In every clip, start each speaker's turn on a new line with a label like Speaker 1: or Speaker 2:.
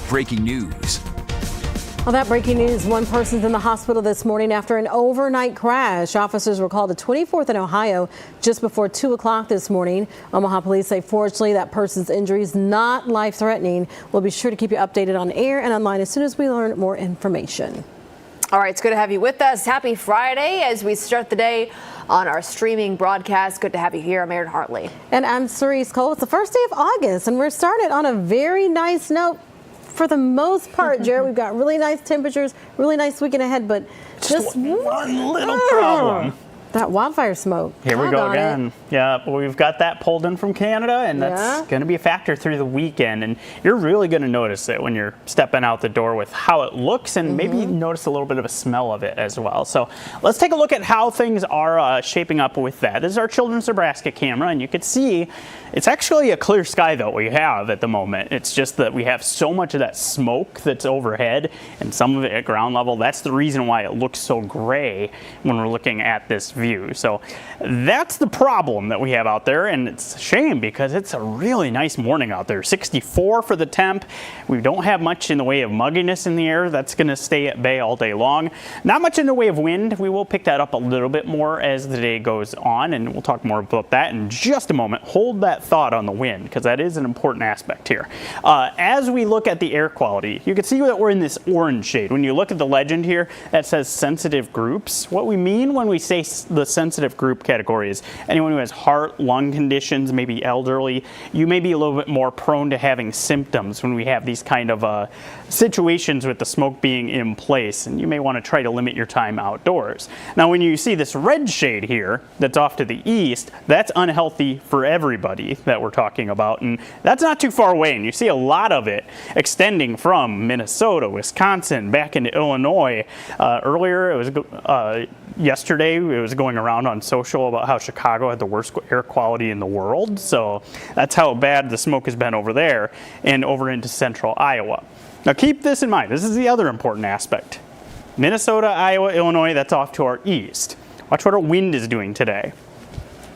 Speaker 1: breaking news.
Speaker 2: Well, that breaking news, one person's in the hospital this morning after an overnight crash. Officers were called to 24th in Ohio just before 2 o'clock this morning. Omaha police say fortunately that person's injuries not life-threatening. We'll be sure to keep you updated on air and online as soon as we learn more information.
Speaker 3: All right, it's good to have you with us. Happy Friday as we start the day on our streaming broadcast. Good to have you here. I'm Erin Hartley.
Speaker 2: And I'm Cerise Cole. It's the first day of August, and we're started on a very nice note. For the most part, Jared, we've got really nice temperatures, really nice weekend ahead, but just
Speaker 4: one little problem.
Speaker 2: That wildfire smoke.
Speaker 4: Here we go again. Yeah, we've got that pulled in from Canada, and that's going to be a factor through the weekend. And you're really going to notice it when you're stepping out the door with how it looks, and maybe notice a little bit of a smell of it as well. So let's take a look at how things are shaping up with that. This is our Children's Nebraska camera, and you can see it's actually a clear sky that we have at the moment. It's just that we have so much of that smoke that's overhead and some of it at ground level. That's the reason why it looks so gray when we're looking at this view. So that's the problem that we have out there, and it's a shame because it's a really nice morning out there. 64 for the temp. We don't have much in the way of mugginess in the air. That's going to stay at bay all day long. Not much in the way of wind. We will pick that up a little bit more as the day goes on, and we'll talk more about that in just a moment. Hold that thought on the wind because that is an important aspect here. As we look at the air quality, you can see that we're in this orange shade. When you look at the legend here that says sensitive groups, what we mean when we say the sensitive group category is anyone who has heart, lung conditions, maybe elderly. You may be a little bit more prone to having symptoms when we have these kind of situations with the smoke being in place, and you may want to try to limit your time outdoors. Now when you see this red shade here that's off to the east, that's unhealthy for everybody that we're talking about, and that's not too far away, and you see a lot of it extending from Minnesota, Wisconsin, back into Illinois. Earlier, it was yesterday, it was going around on social about how Chicago had the worst air quality in the world, so that's how bad the smoke has been over there and over into central Iowa. Now keep this in mind, this is the other important aspect. Minnesota, Iowa, Illinois, that's off to our east. Watch what our wind is doing today.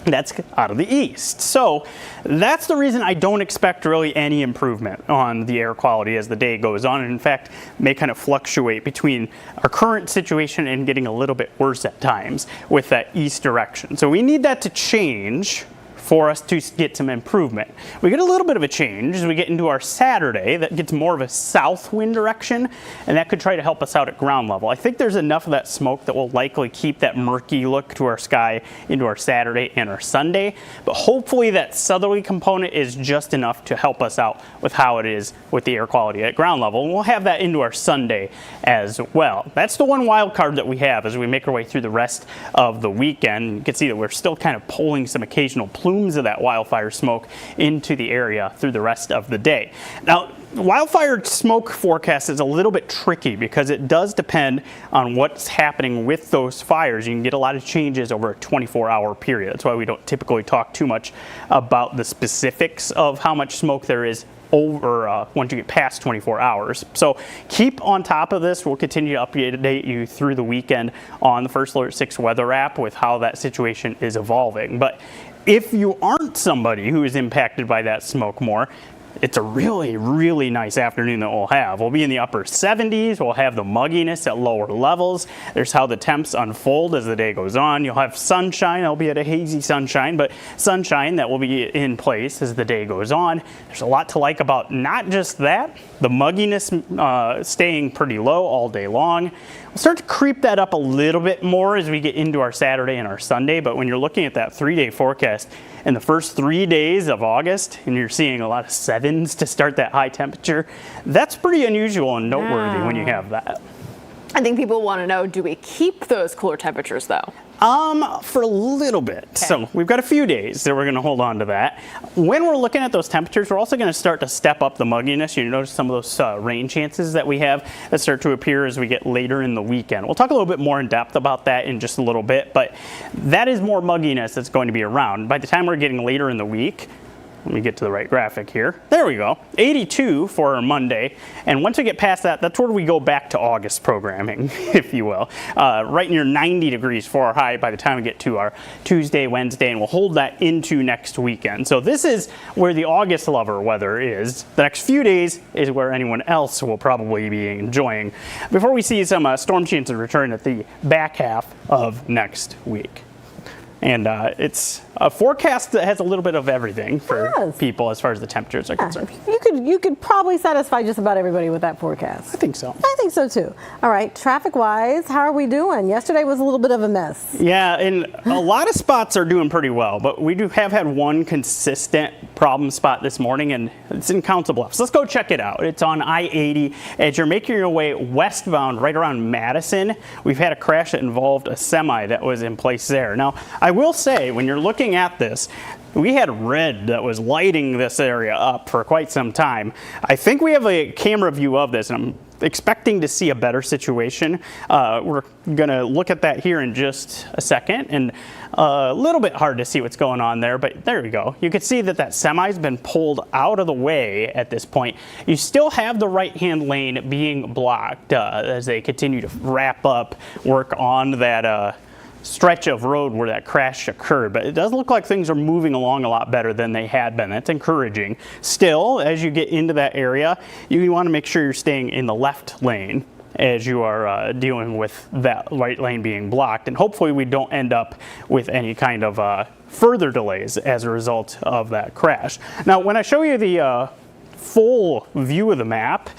Speaker 4: That's out of the east. So that's the reason I don't expect really any improvement on the air quality as the day goes on. And in fact, may kind of fluctuate between our current situation and getting a little bit worse at times with that east direction. So we need that to change for us to get some improvement. We get a little bit of a change as we get into our Saturday that gets more of a south wind direction, and that could try to help us out at ground level. I think there's enough of that smoke that will likely keep that murky look to our sky into our Saturday and our Sunday, but hopefully that southerly component is just enough to help us out with how it is with the air quality at ground level, and we'll have that into our Sunday as well. That's the one wild card that we have as we make our way through the rest of the weekend. You can see that we're still kind of pulling some occasional plumes of that wildfire smoke into the area through the rest of the day. Now, wildfire smoke forecast is a little bit tricky because it does depend on what's happening with those fires. You can get a lot of changes over a 24-hour period. That's why we don't typically talk too much about the specifics of how much smoke there is over once you get past 24 hours. So keep on top of this. We'll continue to update you through the weekend on the First Alert 6 weather app with how that situation is evolving. But if you aren't somebody who is impacted by that smoke more, it's a really, really nice afternoon that we'll have. We'll be in the upper 70s. We'll have the mugginess at lower levels. There's how the temps unfold as the day goes on. You'll have sunshine, albeit a hazy sunshine, but sunshine that will be in place as the day goes on. There's a lot to like about not just that, the mugginess staying pretty low all day long. We'll start to creep that up a little bit more as we get into our Saturday and our Sunday, but when you're looking at that 3-day forecast, in the first 3 days of August, and you're seeing a lot of 7s to start that high temperature, that's pretty unusual and noteworthy when you have that.
Speaker 3: I think people want to know, do we keep those cooler temperatures though?
Speaker 4: For a little bit. Okay. So we've got a few days that we're going to hold on to that. When we're looking at those temperatures, we're also going to start to step up the mugginess. You notice some of those rain chances that we have that start to appear as we get later in the weekend. We'll talk a little bit more in depth about that in just a little bit, but that is more mugginess that's going to be around. By the time we're getting later in the week, Let me get to the right graphic here. There we go. 82 for Monday. And once we get past that, that's where we go back to August programming, if you will. Right near 90 degrees for our high by the time we get to our Tuesday, Wednesday, and we'll hold that into next weekend. So this is where the August lover weather is. The next few days is where anyone else will probably be enjoying before we see some storm chances return at the back half of next week. And it's a forecast that has a little bit of everything for people as far as the temperatures are concerned.
Speaker 2: You could probably satisfy just about everybody with that forecast.
Speaker 4: I think so.
Speaker 2: I think so too. All right, traffic-wise, how are we doing? Yesterday was a little bit of a mess.
Speaker 4: Yeah, and a lot of spots are doing pretty well, but we have had one consistent problem spot this morning, and it's in Council Bluffs. Let's go check it out. It's on I-80. As you're making your way westbound right around Madison, we've had a crash that involved a semi that was in place there. Now, I will say, when you're looking at this, we had red that was lighting this area up for quite some time. I think we have a camera view of this, and I'm expecting to see a better situation. We're going to look at that here in just a second, and a little bit hard to see what's going on there, but there we go. You can see that semi's been pulled out of the way at this point. You still have the right-hand lane being blocked as they continue to wrap up work on that stretch of road where that crash occurred, but it does look like things are moving along a lot better than they had been. That's encouraging. Still, as you get into that area, you want to make sure you're staying in the left lane as you are dealing with that right lane being blocked, and hopefully we don't end up with any kind of further delays as a result of that crash. Now, when I show you the full view of the map,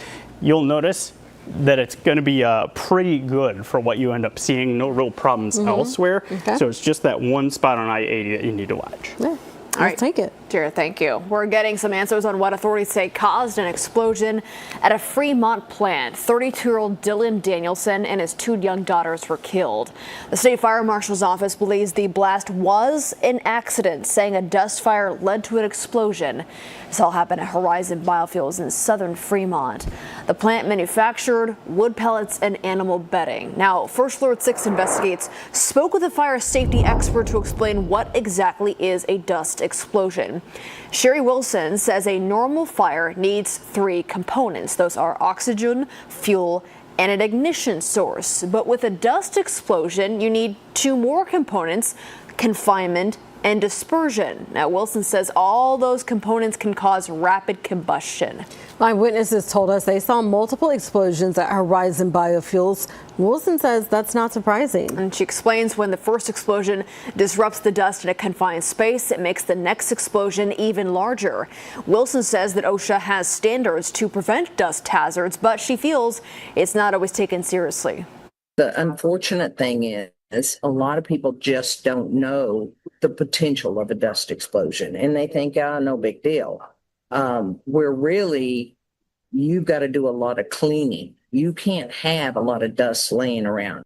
Speaker 4: you'll notice that it's going to be pretty good for what you end up seeing. No real problems elsewhere. Okay. So it's just that one spot on I-80 that you need to watch.
Speaker 2: Yeah.
Speaker 3: All right,
Speaker 2: take it.
Speaker 3: Jared, thank you. We're getting some answers on what authorities say caused an explosion at a Fremont plant. 32-year-old Dylan Danielson and his 2 young daughters were killed. The state fire marshal's office believes the blast was an accident, saying a dust fire led to an explosion. This all happened at Horizon Biofuels in southern Fremont. The plant manufactured wood pellets and animal bedding. Now, First Alert 6 Investigates spoke with a fire safety expert to explain what exactly is a dust explosion. Sherry Wilson says a normal fire needs 3 components. Those are oxygen, fuel, and an ignition source. But with a dust explosion, you need 2 more components: confinement and dispersion. Now, Wilson says all those components can cause rapid combustion.
Speaker 2: Eyewitnesses told us they saw multiple explosions at Horizon Biofuels. Wilson says that's not surprising.
Speaker 3: And she explains when the first explosion disrupts the dust in a confined space, it makes the next explosion even larger. Wilson says that OSHA has standards to prevent dust hazards, but she feels it's not always taken seriously.
Speaker 1: The unfortunate thing is a lot of people just don't know the potential of a dust explosion, and they think, oh, no big deal. Where really you've got to do a lot of cleaning. You can't have a lot of dust laying around.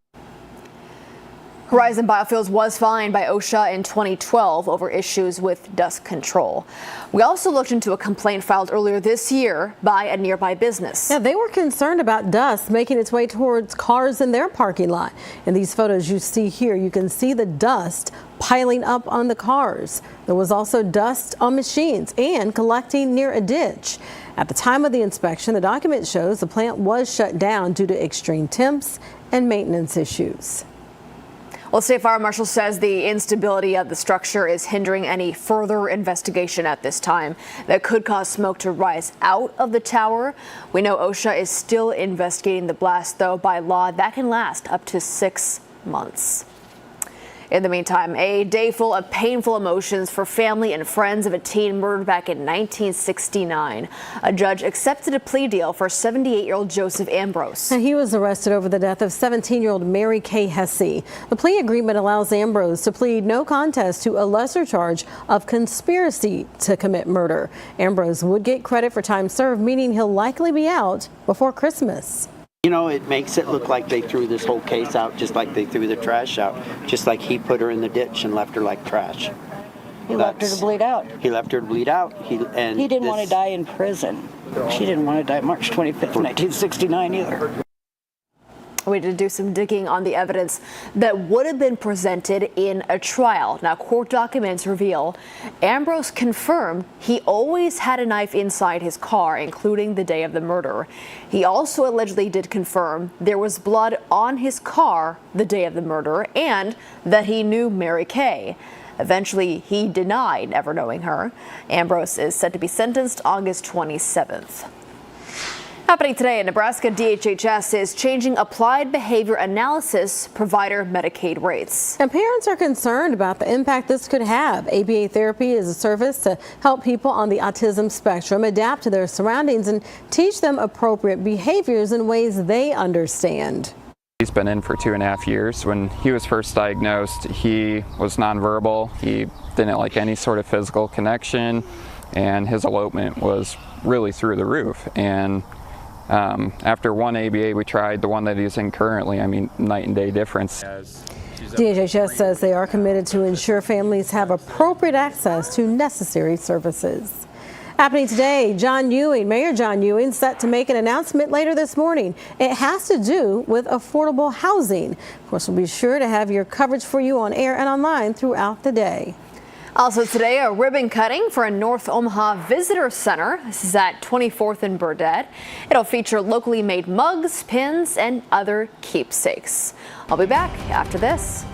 Speaker 3: Horizon Biofuels was fined by OSHA in 2012 over issues with dust control. We also looked into a complaint filed earlier this year by a nearby business.
Speaker 2: Yeah, they were concerned about dust making its way towards cars in their parking lot. In these photos you see here, you can see the dust piling up on the cars. There was also dust on machines and collecting near a ditch. At the time of the inspection, the document shows the plant was shut down due to extreme temps and maintenance issues.
Speaker 3: Well, State Fire Marshal says the instability of the structure is hindering any further investigation at this time that could cause smoke to rise out of the tower. We know OSHA is still investigating the blast, though by law that can last up to 6 months. In the meantime, a day full of painful emotions for family and friends of a teen murdered back in 1969. A judge accepted a plea deal for 78-year-old Joseph Ambrose.
Speaker 2: And he was arrested over the death of 17-year-old Mary Kay Hesse. The plea agreement allows Ambrose to plead no contest to a lesser charge of conspiracy to commit murder. Ambrose would get credit for time served, meaning he'll likely be out before Christmas.
Speaker 5: You know, it makes it look like they threw this whole case out just like they threw the trash out, just like he put her in the ditch and left her like trash.
Speaker 6: He left her to bleed out.
Speaker 5: He left her to bleed out. He
Speaker 6: didn't want to die in prison. She didn't want to die March 25th, 1969 either.
Speaker 3: We did do some digging on the evidence that would have been presented in a trial. Now, court documents reveal Ambrose confirmed he always had a knife inside his car, including the day of the murder. He also allegedly did confirm there was blood on his car the day of the murder and that he knew Mary Kay. Eventually, he denied ever knowing her. Ambrose is set to be sentenced August 27th. Happening today in Nebraska, DHHS is changing applied behavior analysis provider Medicaid rates.
Speaker 2: And parents are concerned about the impact this could have. ABA therapy is a service to help people on the autism spectrum adapt to their surroundings and teach them appropriate behaviors in ways they understand.
Speaker 7: He's been in for 2.5 years. When he was first diagnosed, he was nonverbal. He didn't like any sort of physical connection, and his elopement was really through the roof. And after one ABA, we tried the one that he's in currently. I mean, night and day difference.
Speaker 2: DHHS says they are committed to ensure families have appropriate access to necessary services. Happening today, Mayor John Ewing set to make an announcement later this morning. It has to do with affordable housing. Of course, we'll be sure to have your coverage for you on air and online throughout the day.
Speaker 3: Also today, a ribbon cutting for a North Omaha visitor center. This is at 24th and Burdett. It'll feature locally made mugs, pins, and other keepsakes. I'll be back after this.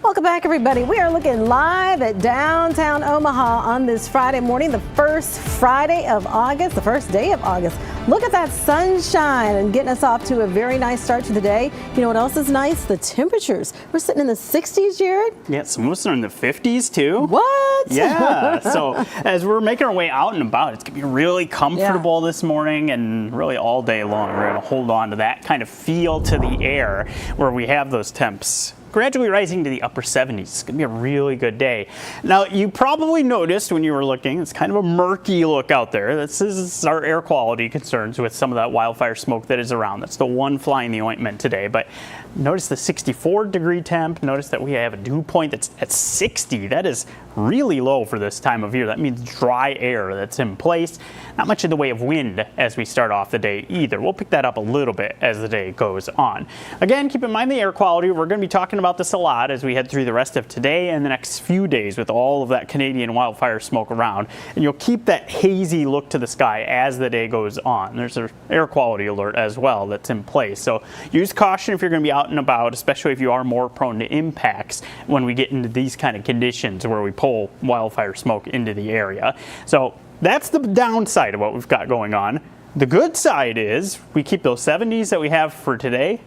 Speaker 2: Welcome back, everybody. We are looking live at downtown Omaha on this Friday morning, the first Friday of August, the first day of August. Look at that sunshine and getting us off to a very nice start to the day. You know what else is nice? The temperatures. We're sitting in the 60s, Jared.
Speaker 4: Yeah, some of us are in the 50s too.
Speaker 2: What?
Speaker 4: Yeah. So as we're making our way out and about, it's going to be really comfortable this morning and really all day long. We're going to hold on to that kind of feel to the air where we have those temps gradually rising to the upper 70s. It's going to be a really good day. Now, you probably noticed when you were looking, it's kind of a murky look out there. This is our air quality concerns with some of that wildfire smoke that is around. That's the one fly in the ointment today. But notice the 64-degree temp. Notice that we have a dew point that's at 60. That is really low for this time of year. That means dry air that's in place. Not much in the way of wind as we start off the day either. We'll pick that up a little bit as the day goes on. Again, keep in mind the air quality. We're going to be talking about this a lot as we head through the rest of today and the next few days with all of that Canadian wildfire smoke around. And you'll keep that hazy look to the sky as the day goes on. There's an air quality alert as well that's in place. So use caution if you're going to be out and about, especially if you are more prone to impacts when we get into these kind of conditions where we pull wildfire smoke into the area. So that's the downside of what we've got going on. The good side is we keep those 70s that we have for today,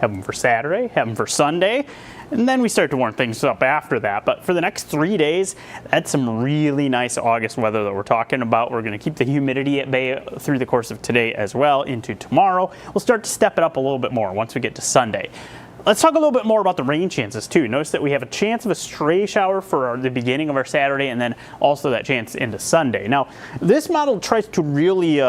Speaker 4: have them for Saturday, have them for Sunday, and then we start to warm things up after that. But for the next 3 days, that's some really nice August weather that we're talking about. We're going to keep the humidity at bay through the course of today as well into tomorrow. We'll start to step it up a little bit more once we get to Sunday. Let's talk a little bit more about the rain chances too. Notice that we have a chance of a stray shower for the beginning of our Saturday, and then also that chance into Sunday. Now, this model tries to really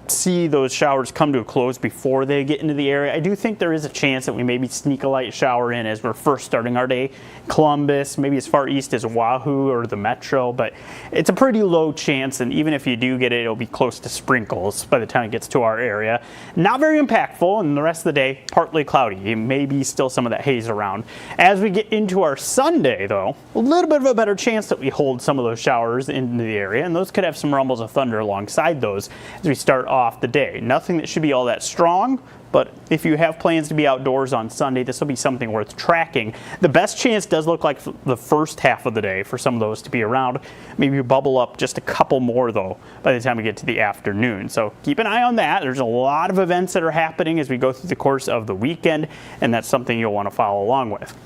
Speaker 4: see those showers come to a close before they get into the area. I do think there is a chance that we maybe sneak a light shower in as we're first starting our day. Columbus, maybe as far east as Oahu or the metro, but it's a pretty low chance, and even if you do get it, it'll be close to sprinkles by the time it gets to our area. Not very impactful, and the rest of the day, partly cloudy. It may be still some of that haze around. As we get into our Sunday, though, a little bit of a better chance that we hold some of those showers into the area, and those could have some rumbles of thunder alongside those as we start off the day. Nothing that should be all that strong, but if you have plans to be outdoors on Sunday, this will be something worth tracking. The best chance does look like the first half of the day for some of those to be around. Maybe bubble up just a couple more, though, by the time we get to the afternoon. So keep an eye on that. There's a lot of events that are happening as we go through the course of the weekend, and that's something you'll want to follow along with.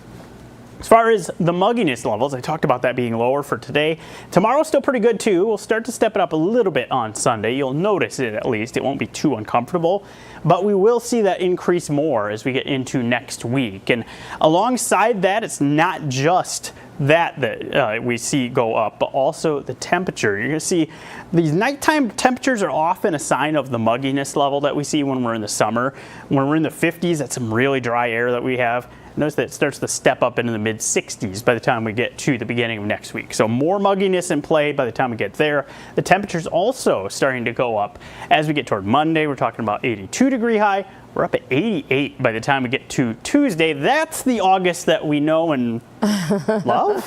Speaker 4: As far as the mugginess levels, I talked about that being lower for today. Tomorrow's still pretty good too. We'll start to step it up a little bit on Sunday. You'll notice it at least. It won't be too uncomfortable, but we will see that increase more as we get into next week. And alongside that, it's not just that we see go up, but also the temperature. You're going to see these nighttime temperatures are often a sign of the mugginess level that we see when we're in the summer. When we're in the 50s, that's some really dry air that we have. Notice that it starts to step up into the mid 60s by the time we get to the beginning of next week. So more mugginess in play by the time we get there. The temperatures also starting to go up as we get toward Monday. We're talking about 82 degree high. We're up at 88 by the time we get to Tuesday. That's the August that we know and love.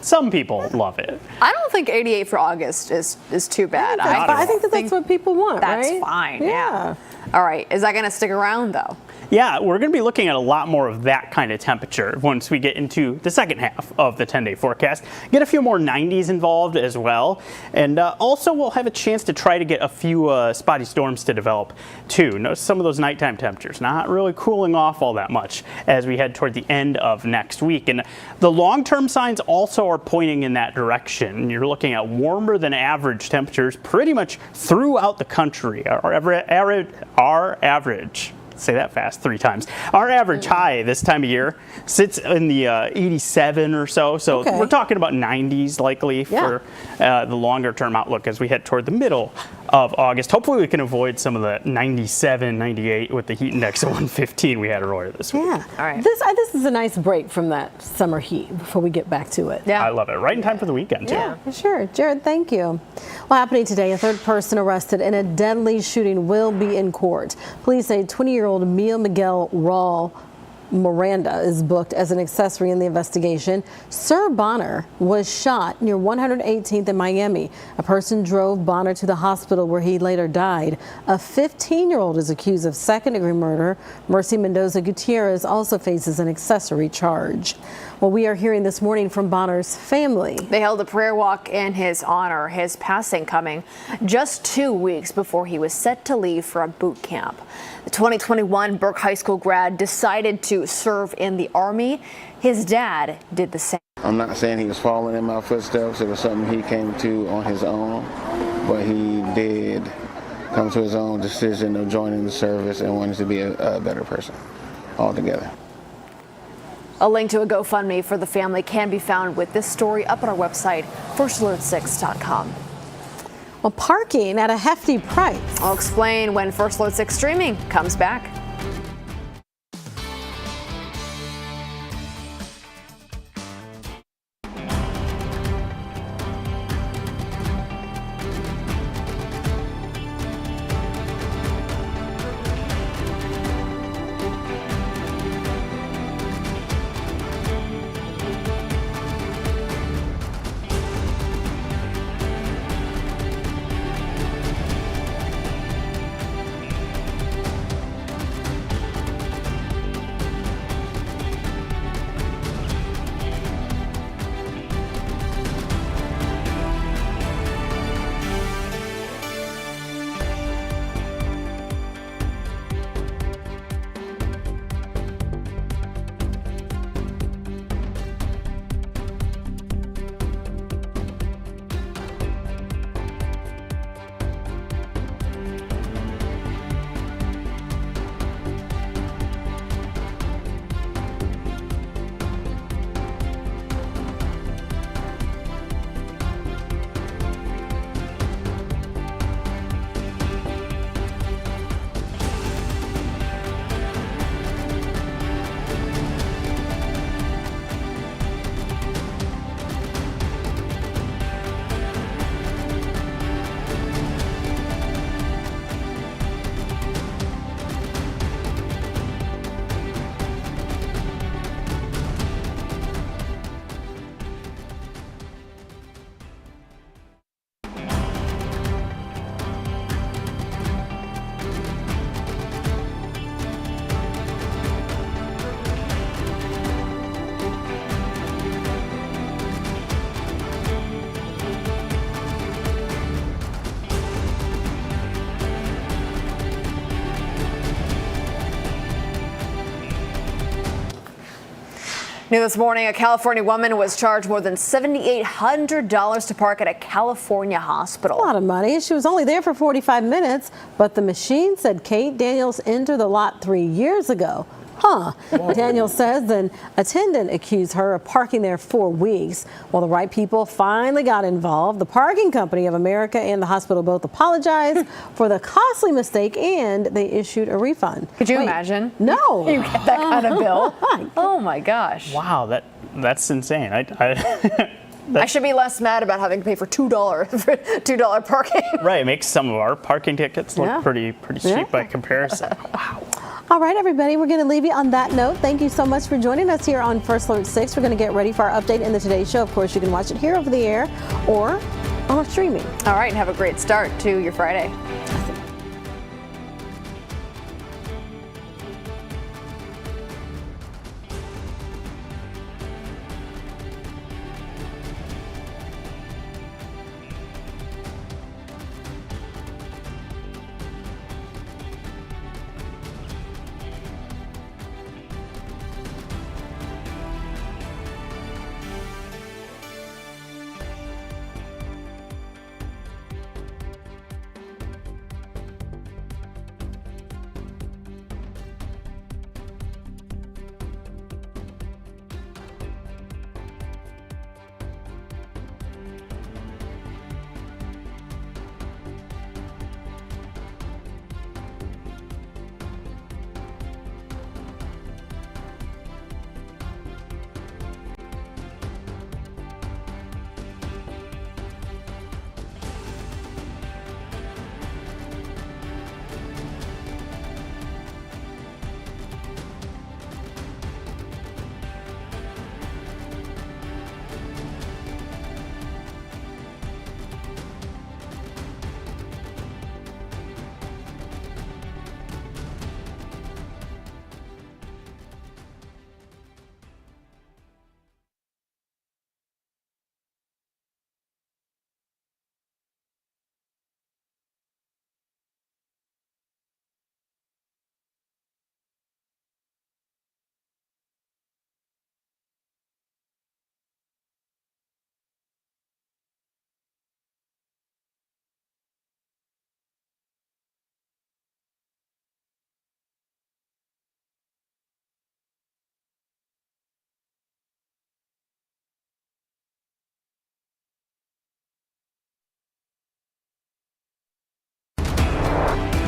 Speaker 4: Some people love it.
Speaker 3: I don't think 88 for August is too bad.
Speaker 2: I think that's what people want,
Speaker 3: that's
Speaker 2: right?
Speaker 3: fine. Yeah. All right. Is that going to stick around though?
Speaker 4: Yeah, we're going to be looking at a lot more of that kind of temperature once we get into the second half of the 10-day forecast. Get a few more 90s involved as well. And also we'll have a chance to try to get a few spotty storms to develop too. Notice some of those nighttime temperatures not really cooling off all that much as we head toward the end of next week. And the long-term signs also are pointing in that direction. You're looking at warmer than average temperatures pretty much throughout the country. Our average, say that fast 3 times. Our average high this time of year sits in the 87 or so. So we're talking about 90s likely for the longer term outlook as we head toward the middle of August. Hopefully we can avoid some of the 97, 98 with the heat index of 115 we had earlier this week.
Speaker 2: Yeah.
Speaker 3: All right.
Speaker 2: This is a nice break from that summer heat before we get back to it.
Speaker 3: Yeah.
Speaker 4: I love it. Right in time for the weekend too.
Speaker 2: Yeah, sure. Jared, thank you. Well, happening today, a third person arrested in a deadly shooting will be in court. Police say 20-year-old Mia Miguel Raul Miranda is booked as an accessory in the investigation. Sir Bonner was shot near 118th in Miami. A person drove Bonner to the hospital where he later died. A 15-year-old is accused of second-degree murder. Mercy Mendoza Gutierrez also faces an accessory charge. Well, we are hearing this morning from Bonner's family.
Speaker 3: They held a prayer walk in his honor, his passing coming just 2 weeks before he was set to leave for a boot camp. The 2021 Burke High School grad decided to serve in the Army. His dad did the same.
Speaker 8: I'm not saying he was following in my footsteps. It was something he came to on his own, but he did come to his own decision of joining the service and wanting to be a better person altogether.
Speaker 3: A link to a GoFundMe for the family can be found with this story up on our website, firstalert6.com.
Speaker 2: Well, parking at a hefty price.
Speaker 3: I'll explain when First Alert 6 streaming comes back. New this morning, a California woman was charged more than $7,800 to park at a California hospital.
Speaker 2: A lot of money. She was only there for 45 minutes, but the machine said Kate Daniels entered the lot 3 years ago. Daniels says an attendant accused her of parking there for weeks. Well, the right people finally got involved. The Parking Company of America and the hospital both apologized for the costly mistake, and they issued a refund.
Speaker 3: Could you imagine?
Speaker 2: No.
Speaker 3: You get that kind of bill? Oh my gosh.
Speaker 4: Wow, that's insane.
Speaker 3: I should be less mad about having to pay for $2 parking.
Speaker 4: Right, it makes some of our parking tickets look pretty cheap by comparison. Wow.
Speaker 2: All right, everybody, we're going to leave you on that note. Thank you so much for joining us here on First Alert 6. We're going to get ready for our update in the Today Show. Of course, you can watch it here over the air or on our streaming.
Speaker 3: All right, and have a great start to your Friday.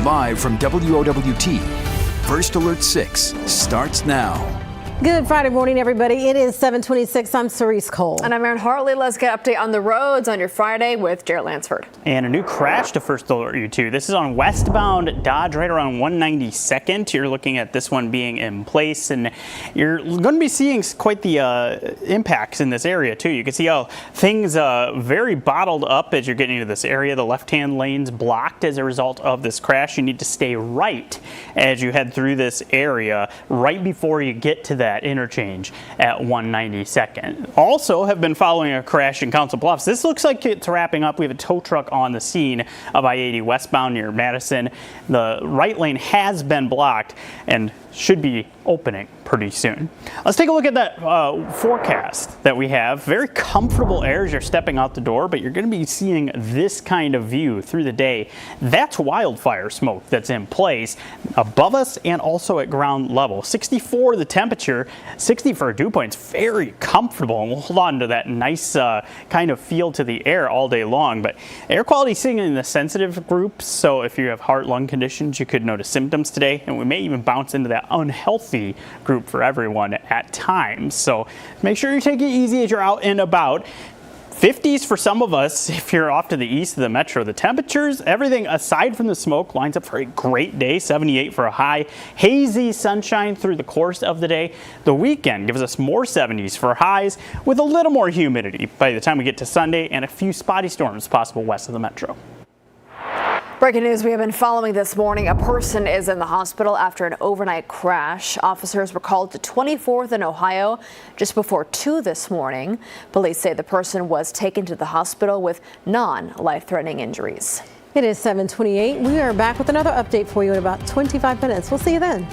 Speaker 9: Live from WOWT, First Alert 6 starts now.
Speaker 2: Good Friday morning, everybody. It is 7:26. I'm Cerise Cole.
Speaker 3: And I'm Erin Hartley. Let's get an update on the roads on your Friday with Jared Lansford.
Speaker 4: And a new crash to first alert you to. This is on westbound Dodge right around 192nd. You're looking at this one being in place, and you're going to be seeing quite the impacts in this area too. You can see how things very bottled up as you're getting into this area. The left-hand lane's blocked as a result of this crash. You need to stay right as you head through this area right before you get to that interchange at 192nd. Also have been following a crash in Council Bluffs. This looks like it's wrapping up. We have a tow truck on the scene of I-80 westbound near Madison. The right lane has been blocked and should be opening pretty soon. Let's take a look at that forecast that we have. Very comfortable air as you're stepping out the door, but you're going to be seeing this kind of view through the day. That's wildfire smoke that's in place above us and also at ground level. 64 the temperature, 60 for a dew point. It's very comfortable, and we'll hold on to that nice kind of feel to the air all day long. But air quality is sitting in the sensitive group, so if you have heart-lung conditions, you could notice symptoms today, and we may even bounce into that unhealthy group for everyone at times. So make sure you take it easy as you're out and about. 50s for some of us if you're off to the east of the metro. The temperatures, everything aside from the smoke, lines up for a great day. 78 for a high. Hazy sunshine through the course of the day. The weekend gives us more 70s for highs with a little more humidity by the time we get to Sunday, and a few spotty storms possible west of the metro.
Speaker 3: Breaking news we have been following this morning. A person is in the hospital after an overnight crash. Officers were called to 24th in Ohio just before 2 this morning. Police say the person was taken to the hospital with non-life-threatening injuries.
Speaker 2: It is 7:28. We are back with another update for you in about 25 minutes. We'll see you then.